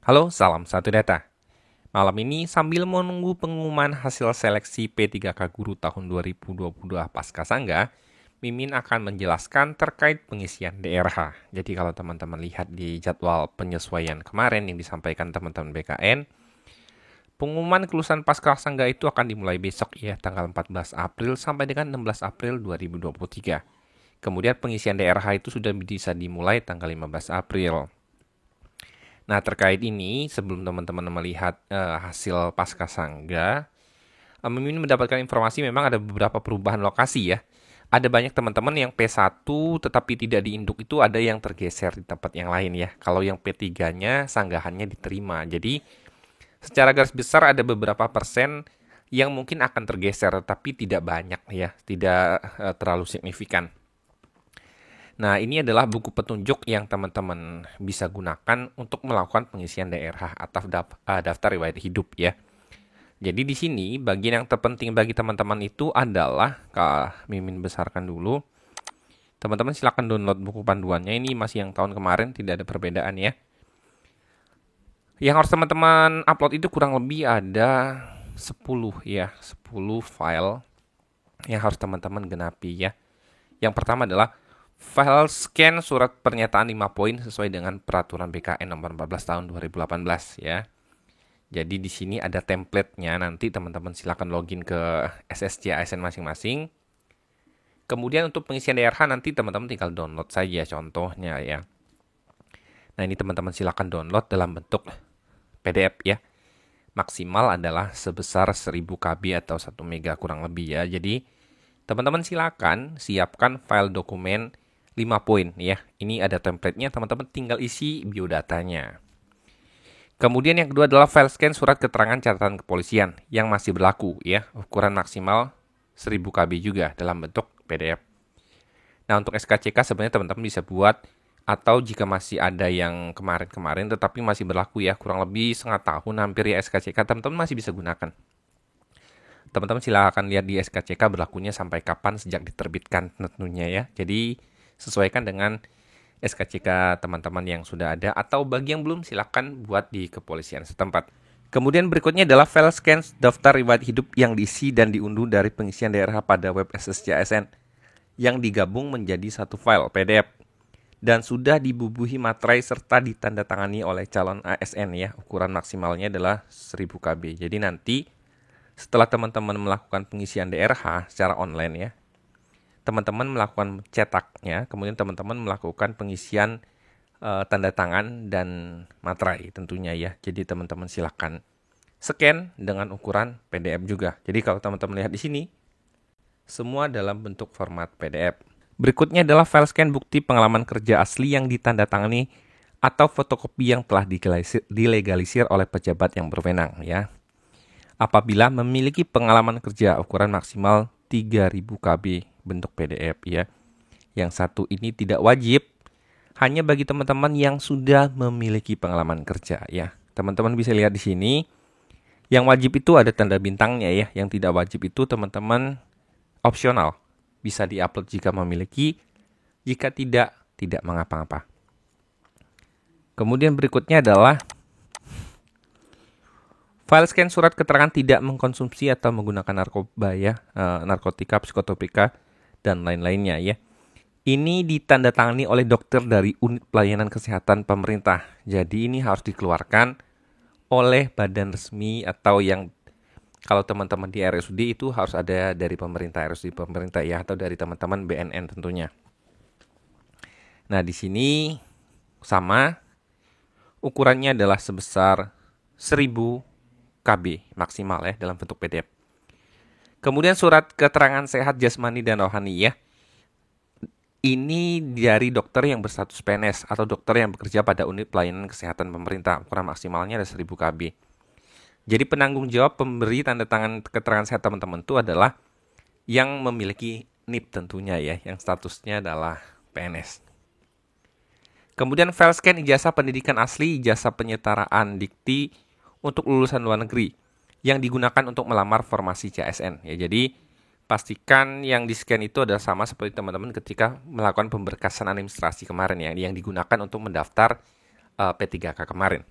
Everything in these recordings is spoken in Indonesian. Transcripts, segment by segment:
Halo, salam satu data. Malam ini sambil menunggu pengumuman hasil seleksi P3K Guru tahun 2022 Pasca Sangga, Mimin akan menjelaskan terkait pengisian DRH. Jadi kalau teman-teman lihat di jadwal penyesuaian kemarin yang disampaikan teman-teman BKN, pengumuman kelulusan Pasca Sangga itu akan dimulai besok ya, tanggal 14 April sampai dengan 16 April 2023. Kemudian pengisian DRH itu sudah bisa dimulai tanggal 15 April. Nah, terkait ini, sebelum teman-teman melihat hasil pasca sangga, Mimin mendapatkan informasi memang ada beberapa perubahan lokasi ya. Ada banyak teman-teman yang P1 tetapi tidak diinduk itu ada yang tergeser di tempat yang lain ya. Kalau yang P3-nya sanggahannya diterima. Jadi, secara garis besar ada beberapa persen yang mungkin akan tergeser tapi tidak banyak ya, tidak terlalu signifikan. Nah, ini adalah buku petunjuk yang teman-teman bisa gunakan untuk melakukan pengisian daerah atau daftar riwayat hidup ya. Jadi di sini bagian yang terpenting bagi teman-teman itu adalah, Mimin besarkan dulu. Teman-teman silakan download buku panduannya. Ini masih yang tahun kemarin, tidak ada perbedaan ya. Yang harus teman-teman upload itu kurang lebih ada 10 ya, 10 file yang harus teman-teman genapi ya. Yang pertama adalah file scan surat pernyataan 5 poin sesuai dengan peraturan BKN nomor 14 tahun 2018 ya. Jadi di sini ada template-nya, nanti teman-teman silakan login ke SSC ASN masing-masing. Kemudian untuk pengisian DRH nanti teman-teman tinggal download saja contohnya ya. Nah, ini teman-teman silakan download dalam bentuk PDF ya. Maksimal adalah sebesar 1000 KB atau 1 mega kurang lebih ya. Jadi teman-teman silakan siapkan file dokumen 5 poin ya. Ini ada template-nya, teman-teman tinggal isi biodatanya. Kemudian yang kedua adalah file scan surat keterangan catatan kepolisian yang masih berlaku ya. Ukuran maksimal 1000 KB juga dalam bentuk PDF. Nah, untuk SKCK sebenarnya teman-teman bisa buat atau jika masih ada yang kemarin-kemarin tetapi masih berlaku ya, kurang lebih setengah tahun hampir ya SKCK, teman-teman masih bisa gunakan. Teman-teman silahkan lihat di SKCK berlakunya sampai kapan sejak diterbitkan tentunya ya. Jadi sesuaikan dengan SKCK teman-teman yang sudah ada atau bagi yang belum silakan buat di kepolisian setempat. Kemudian berikutnya adalah file scan daftar riwayat hidup yang diisi dan diunduh dari pengisian daerah pada web SSC ASN yang digabung menjadi satu file PDF dan sudah dibubuhi materai serta ditandatangani oleh calon ASN ya. Ukuran maksimalnya adalah 1000 KB. Jadi nanti setelah teman-teman melakukan pengisian DRH secara online ya, teman-teman melakukan cetaknya, kemudian teman-teman melakukan pengisian tanda tangan dan materai tentunya ya. Jadi teman-teman silakan scan dengan ukuran PDF juga. Jadi kalau teman-teman lihat di sini, semua dalam bentuk format PDF. Berikutnya adalah file scan bukti pengalaman kerja asli yang ditandatangani atau fotokopi yang telah dilegalisir oleh pejabat yang berwenang ya. Apabila memiliki pengalaman kerja ukuran maksimal 3000 KB bentuk PDF ya. Yang satu ini tidak wajib, hanya bagi teman-teman yang sudah memiliki pengalaman kerja ya. Teman-teman bisa lihat di sini. Yang wajib itu ada tanda bintangnya ya. Yang tidak wajib itu teman-teman opsional. Bisa diupload jika memiliki, jika tidak, tidak mengapa-ngapa. Kemudian berikutnya adalah file scan surat keterangan tidak mengkonsumsi atau menggunakan narkoba ya, narkotika, psikotropika, dan lain-lainnya ya. Ini ditandatangani oleh dokter dari unit pelayanan kesehatan pemerintah. Jadi ini harus dikeluarkan oleh badan resmi atau yang kalau teman-teman di RSUD itu harus ada dari pemerintah, RSUD pemerintah ya, atau dari teman-teman BNN tentunya. Nah, di sini sama ukurannya adalah sebesar 1000 KB maksimal ya dalam bentuk PDF. Kemudian surat keterangan sehat jasmani dan rohani ya. Ini dari dokter yang berstatus PNS atau dokter yang bekerja pada unit pelayanan kesehatan pemerintah. Ukuran maksimalnya ada 1000 KB. Jadi penanggung jawab pemberi tanda tangan keterangan sehat teman-teman itu adalah yang memiliki NIP tentunya ya, yang statusnya adalah PNS. Kemudian file scan ijazah pendidikan asli, ijazah penyetaraan dikti untuk lulusan luar negeri yang digunakan untuk melamar formasi CASN ya. Jadi pastikan yang di-scan itu adalah sama seperti teman-teman ketika melakukan pemberkasan administrasi kemarin ya, yang digunakan untuk mendaftar P3K kemarin.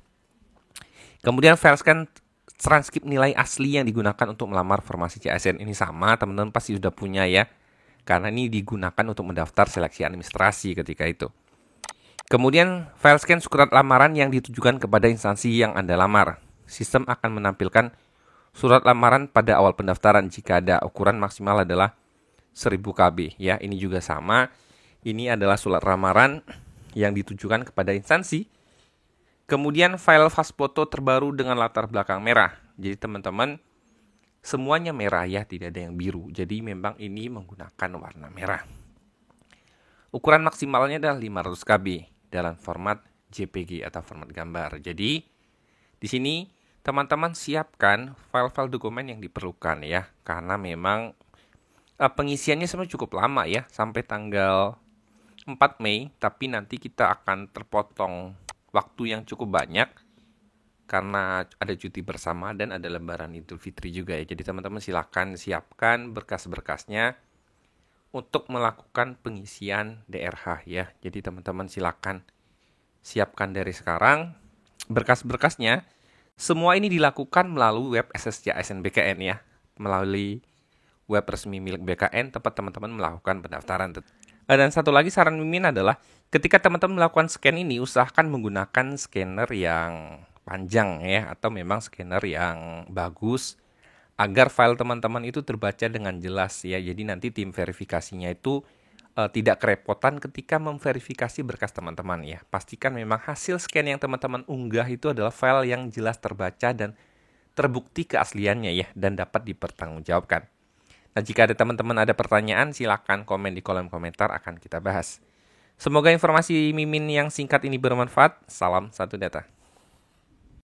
Kemudian file scan transkrip nilai asli yang digunakan untuk melamar formasi CASN ini sama, teman-teman pasti sudah punya ya. Karena ini digunakan untuk mendaftar seleksi administrasi ketika itu. Kemudian file scan surat lamaran yang ditujukan kepada instansi yang Anda lamar. Sistem akan menampilkan surat lamaran pada awal pendaftaran jika ada ukuran maksimal adalah 1000 KB ya. Ini juga sama. Ini adalah surat lamaran yang ditujukan kepada instansi. Kemudian file fast foto terbaru dengan latar belakang merah. Jadi teman-teman semuanya merah ya, tidak ada yang biru. Jadi memang ini menggunakan warna merah. Ukuran maksimalnya adalah 500 KB dalam format JPG atau format gambar. Jadi di sini teman-teman siapkan file-file dokumen yang diperlukan ya, karena memang pengisiannya sebenarnya cukup lama ya, sampai tanggal 4 Mei, tapi nanti kita akan terpotong waktu yang cukup banyak karena ada cuti bersama dan ada lebaran Idul Fitri juga ya. Jadi teman-teman silakan siapkan berkas-berkasnya untuk melakukan pengisian DRH ya. Jadi teman-teman silakan siapkan dari sekarang berkas-berkasnya. Semua ini dilakukan melalui web SSC ASN BKN ya. Melalui web resmi milik BKN tempat teman-teman melakukan pendaftaran. Dan satu lagi saran Mimin adalah ketika teman-teman melakukan scan ini, usahakan menggunakan scanner yang panjang ya, atau memang scanner yang bagus agar file teman-teman itu terbaca dengan jelas ya. Jadi nanti tim verifikasinya itu tidak kerepotan ketika memverifikasi berkas teman-teman ya. Pastikan memang hasil scan yang teman-teman unggah itu adalah file yang jelas terbaca dan terbukti keasliannya ya, dan dapat dipertanggungjawabkan. Nah, jika ada teman-teman ada pertanyaan, silakan komen di kolom komentar, akan kita bahas. Semoga informasi Mimin yang singkat ini bermanfaat. Salam satu data.